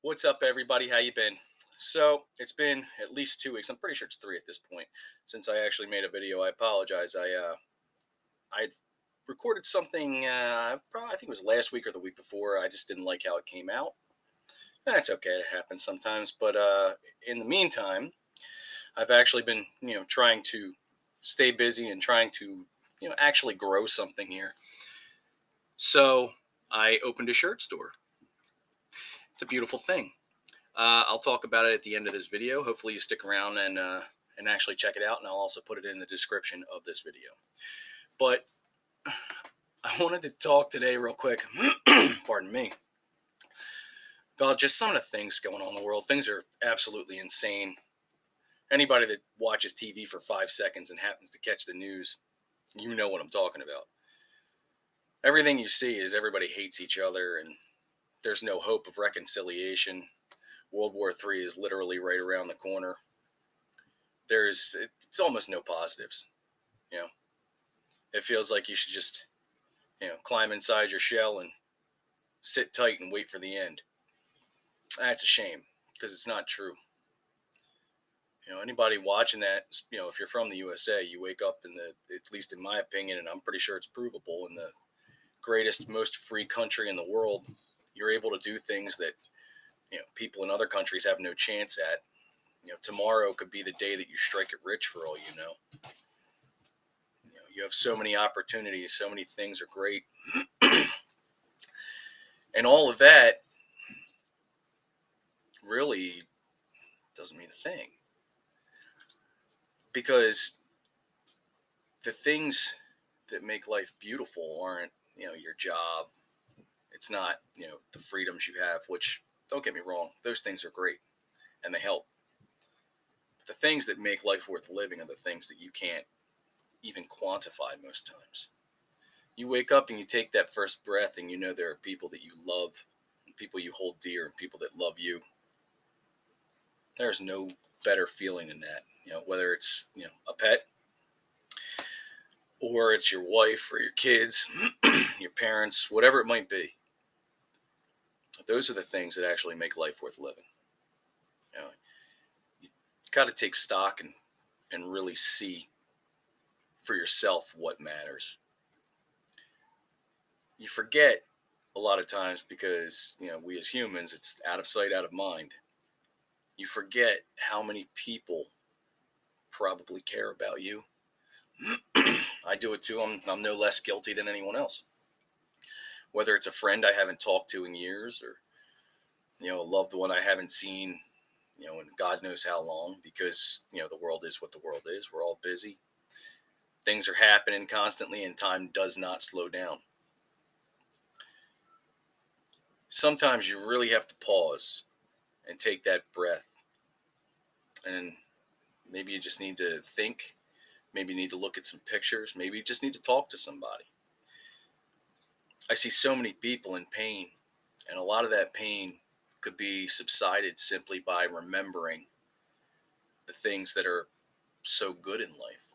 What's up, everybody? How you been? So it's been at least 2 weeks. I'm pretty sure it's three at this point since I actually made a video. I apologize. I recorded something. Probably, I think it was last week or the week before. I just didn't like how it came out. That's okay. It happens sometimes. But in the meantime, I've actually been trying to stay busy and trying to actually grow something here. So I opened a shirt store. It's a beautiful thing. I'll talk about it at the end of this video. Hopefully, you stick around and actually check it out, and I'll also put it in the description of this video. But I wanted to talk today, real quick. Pardon me, about just some of the things going on in the world. Things are absolutely insane. Anybody that watches TV for 5 seconds and happens to catch the news, you know what I'm talking about. Everything you see is everybody hates each other, and there's no hope of reconciliation. World War III is literally right around the corner. It's almost no positives. You know, it feels like you should just climb inside your shell and sit tight and wait for the end. That's a shame because it's not true. Anybody watching that, if you're from the USA, you wake up in at least in my opinion, and I'm pretty sure it's provable, in the greatest, most free country in the world, you're able to do things that people in other countries have no chance at. Tomorrow could be the day that you strike it rich, for all you know. You have so many opportunities, so many things are great, and all of that really doesn't mean a thing, because the things that make life beautiful aren't your job. It's not the freedoms you have, which, don't get me wrong, those things are great and they help. But the things that make life worth living are the things that you can't even quantify most times. You wake up and you take that first breath, and there are people that you love, and people you hold dear, and people that love you. There's no better feeling than that. Whether it's a pet, or it's your wife or your kids, your parents, whatever it might be. Those are the things that actually make life worth living. You know, you got to take stock and really see for yourself what matters. You forget a lot of times because, we as humans, it's out of sight, out of mind. You forget how many people probably care about you. I do it too. I'm no less guilty than anyone else. Whether it's a friend I haven't talked to in years, or a loved one I haven't seen, and God knows how long, because the world is what the world is. We're all busy. Things are happening constantly, and time does not slow down. Sometimes you really have to pause and take that breath, and maybe you just need to think. Maybe you need to look at some pictures. Maybe you just need to talk to somebody. I see so many people in pain, and a lot of that pain could be subsided simply by remembering the things that are so good in life.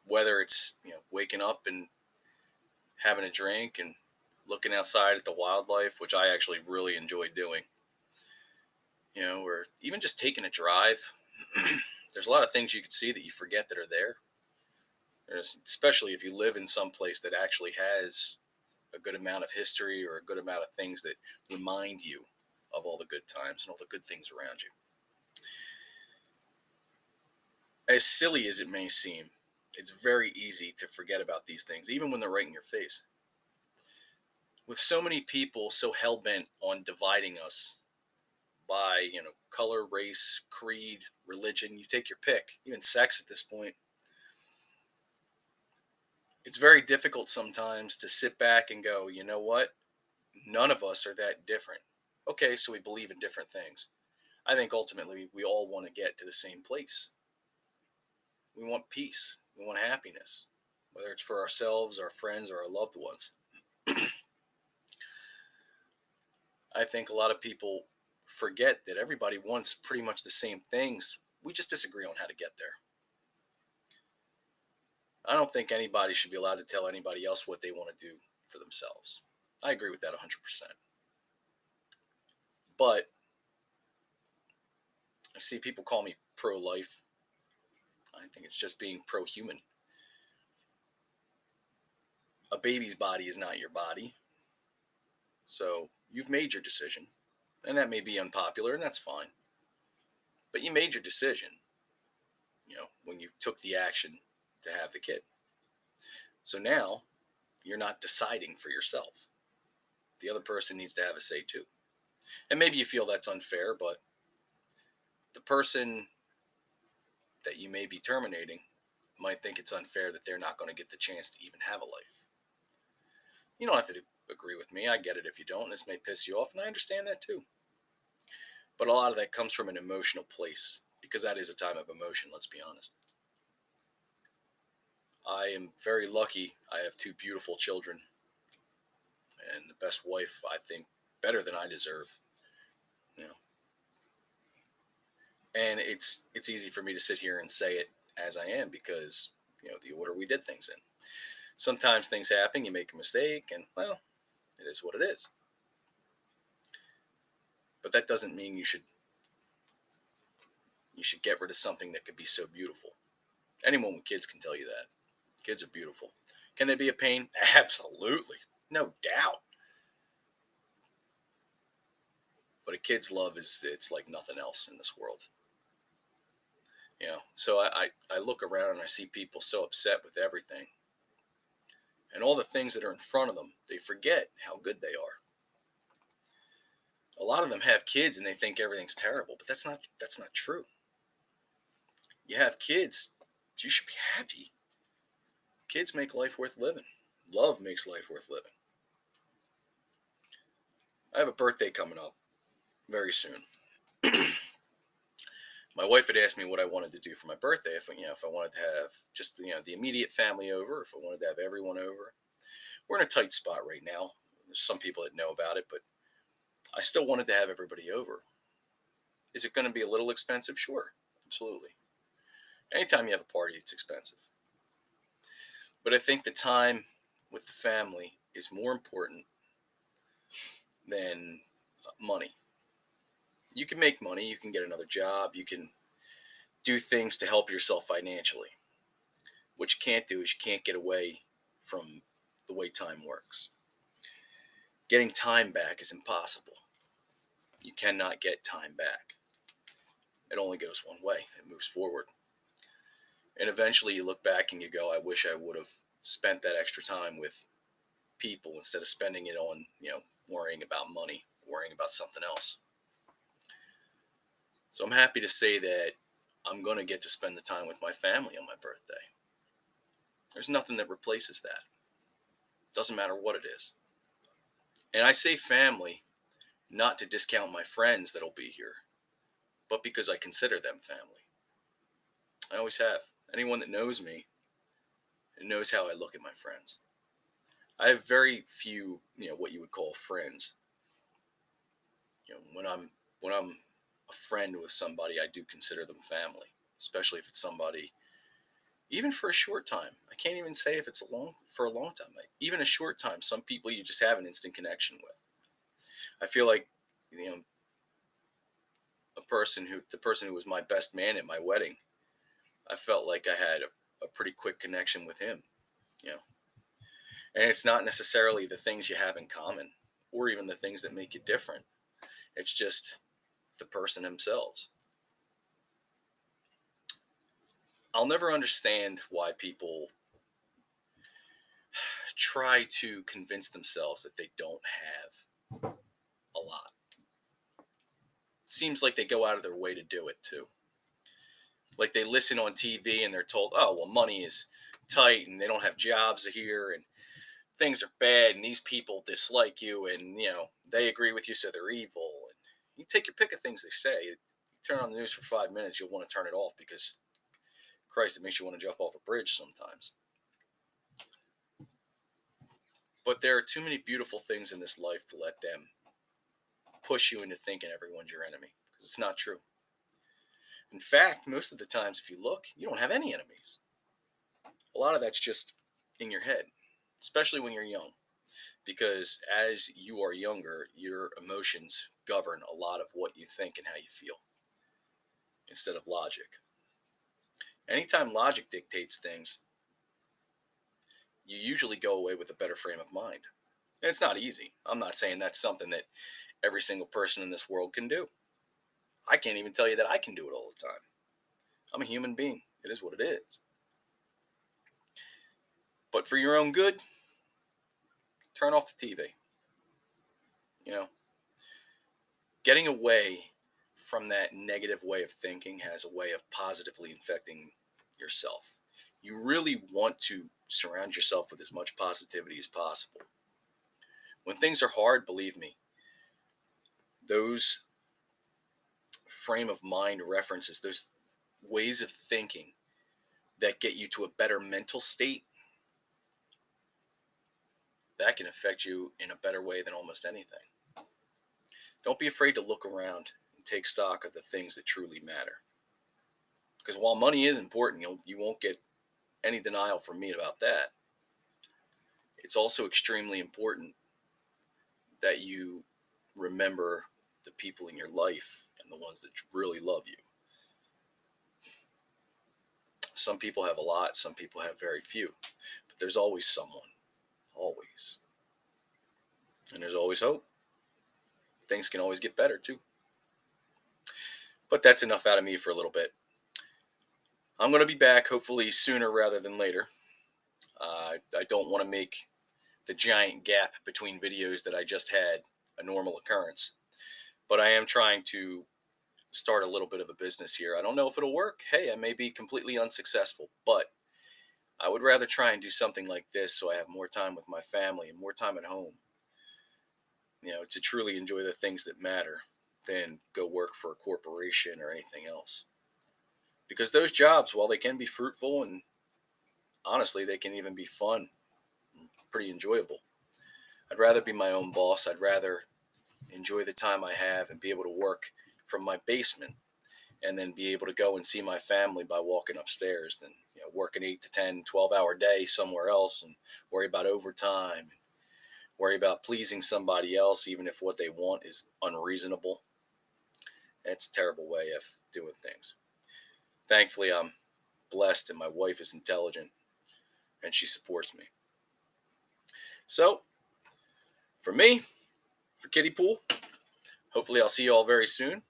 Whether it's waking up and having a drink and looking outside at the wildlife, which I actually really enjoy doing, or even just taking a drive. There's a lot of things you can see that you forget that are there. Especially if you live in some place that actually has a good amount of history, or a good amount of things that remind you of all the good times and all the good things around you. As silly as it may seem, it's very easy to forget about these things, even when they're right in your face. With so many people so hell bent on dividing us by, color, race, creed, religion, you take your pick, even sex at this point, it's very difficult sometimes to sit back and go, you know what? None of us are that different. Okay, so we believe in different things. I think ultimately we all want to get to the same place. We want peace. We want happiness, whether it's for ourselves, our friends, or our loved ones. I think a lot of people forget that everybody wants pretty much the same things. We just disagree on how to get there. I don't think anybody should be allowed to tell anybody else what they want to do for themselves. I agree with that 100%. But I see people call me pro life. I think it's just being pro human. A baby's body is not your body. So you've made your decision. And that may be unpopular, and that's fine. But you made your decision, when you took the action to have the kid. So now you're not deciding for yourself. The other person needs to have a say too. And maybe you feel that's unfair, but the person that you may be terminating might think it's unfair that they're not going to get the chance to even have a life. You don't have to agree with me. I get it if you don't. This may piss you off, and I understand that too. But a lot of that comes from an emotional place because that is a time of emotion, let's be honest. I am very lucky. I have two beautiful children and the best wife, I think, better than I deserve. You know, and it's easy for me to sit here and say it as I am because the order we did things in. Sometimes things happen, you make a mistake, and well, it is what it is. But that doesn't mean you should get rid of something that could be so beautiful. Anyone with kids can tell you that. Kids are beautiful. Can they be a pain? Absolutely. No doubt. But a kid's love it's like nothing else in this world. So I look around and I see people so upset with everything. And all the things that are in front of them, they forget how good they are. A lot of them have kids and they think everything's terrible, but that's not true. You have kids, you should be happy. Kids make life worth living. Love makes life worth living. I have a birthday coming up very soon. My wife had asked me what I wanted to do for my birthday. If I wanted to have just the immediate family over, if I wanted to have everyone over. We're in a tight spot right now. There's some people that know about it, but I still wanted to have everybody over. Is it going to be a little expensive? Sure, absolutely. Anytime you have a party, it's expensive. But I think the time with the family is more important than money. You can make money, you can get another job, you can do things to help yourself financially. What you can't do is you can't get away from the way time works. Getting time back is impossible. You cannot get time back. It only goes one way, it moves forward. And eventually you look back and you go, I wish I would have spent that extra time with people instead of spending it on, worrying about money, worrying about something else. So I'm happy to say that I'm going to get to spend the time with my family on my birthday. There's nothing that replaces that. Doesn't matter what it is. And I say family not to discount my friends that'll be here, but because I consider them family. I always have. Anyone that knows me knows how I look at my friends. I have very few, what you would call friends. When I'm a friend with somebody, I do consider them family, especially if it's somebody even for a short time. I can't even say if it's for a long time. Even a short time, some people you just have an instant connection with. I feel like you know the person who was my best man at my wedding. I felt like I had a pretty quick connection with him. You know, and it's not necessarily the things you have in common, or even the things that make you different. It's just the person themselves. I'll never understand why people try to convince themselves that they don't have a lot. It seems like they go out of their way to do it too. Like they listen on TV and they're told, "Oh, well, money is tight and they don't have jobs here and things are bad and these people dislike you and they agree with you, so they're evil." And you take your pick of things they say. You turn on the news for 5 minutes, you'll want to turn it off because Christ, it makes you want to jump off a bridge sometimes. But there are too many beautiful things in this life to let them push you into thinking everyone's your enemy because it's not true. In fact, most of the times, if you look, you don't have any enemies. A lot of that's just in your head, especially when you're young. because as you are younger, your emotions govern a lot of what you think and how you feel instead of logic. Anytime logic dictates things, you usually go away with a better frame of mind. And it's not easy. I'm not saying that's something that every single person in this world can do. I can't even tell you that I can do it all the time. I'm a human being. It is what it is. But for your own good, turn off the TV. You know, getting away from that negative way of thinking has a way of positively infecting yourself. You really want to surround yourself with as much positivity as possible. When things are hard, believe me, those frame of mind references, those ways of thinking that get you to a better mental state, that can affect you in a better way than almost anything. Don't be afraid to look around and take stock of the things that truly matter. Because while money is important, you won't get any denial from me about that. It's also extremely important that you remember the people in your life and the ones that really love you. Some people have a lot, some people have very few, but there's always someone, always. And there's always hope. Things can always get better too. But that's enough out of me for a little bit. I'm going to be back hopefully sooner rather than later. I don't want to make the giant gap between videos that I just had a normal occurrence, but I am trying to start a little bit of a business here. I don't know if it'll work. Hey, I may be completely unsuccessful, but I would rather try and do something like this so I have more time with my family and more time at home, to truly enjoy the things that matter than go work for a corporation or anything else. Because those jobs, while they can be fruitful and honestly, they can even be fun, and pretty enjoyable, I'd rather be my own boss. I'd rather enjoy the time I have and be able to work from my basement and then be able to go and see my family by walking upstairs than work an 8 to 10, 12-hour day somewhere else and worry about overtime and worry about pleasing somebody else even if what they want is unreasonable. It's a terrible way of doing things. Thankfully, I'm blessed and my wife is intelligent and she supports me. So, for me, for Kiddie Pool, hopefully I'll see you all very soon.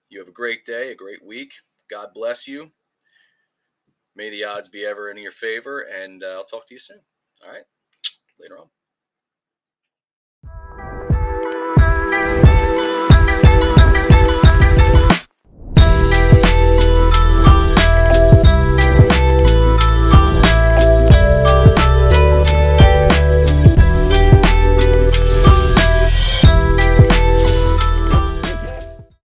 You have a great day, a great week. God bless you. May the odds be ever in your favor, and I'll talk to you soon. All right, later on.